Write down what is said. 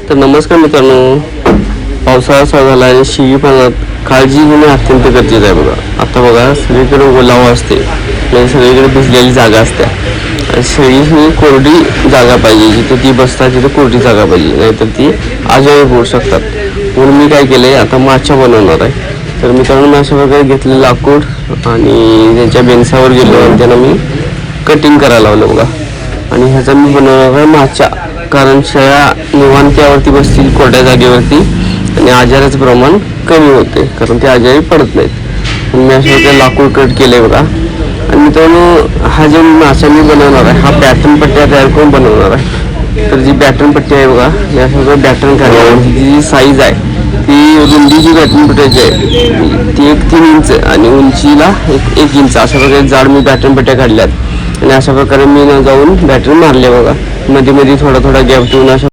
तर नमस्कार मित्रांनो, पावसाळा चालू झाला आणि शेळीपालनात काळजी घेणे अत्यंत गरजेचं आहे. बघा आता बघा सगळीकडे ओलावा असते, म्हणजे सगळीकडे भिजलेली जागा असते. शेळी ही कोरडी जागा पाहिजे, जिथे ती बसतात तिथे कोरडी जागा पाहिजे, नाहीतर ती आजारी होऊ शकतात. म्हणून मी काय केलंय, आता माच्या बनवणार आहे. तर मित्रांनो, मी अशा प्रकारे घेतलेलं लाकूड आणि त्याच्या बेंचावर गेलो आणि त्यांना मी कटिंग करायला लावलं बघा. आणि ह्याचा मी बनवणार आहे माच्या, कारण शेळ्या निवांत्यावरती बसतील कोरड्या जागेवरती आणि आजाराचं प्रमाण कमी होते, कारण ते आजारी पडत नाहीत. मी अशा प्रकारे लाकूड कट केले बघा. आणि मित्रांनो, हा जो मासा मी बनवणार आहे हा पॅटर्न पट्ट्या तयार करून बनवणार आहे. तर जी पॅटर्न पट्टी आहे बघा, या सगळं पॅटर्न काढणार. जी साईज आहे ती रुंदी जी पॅटर्न पट्ट्याची आहे ती 3 इंच आणि उंचीला 1 इंच अशा प्रकारे जाड मी पॅटर्न पट्ट्या काढल्यात. आणि अशा प्रकारे मी जाऊन पॅटर्न मारले बघा. मध्ये मध्ये थोडा गॅप ठेवून अशा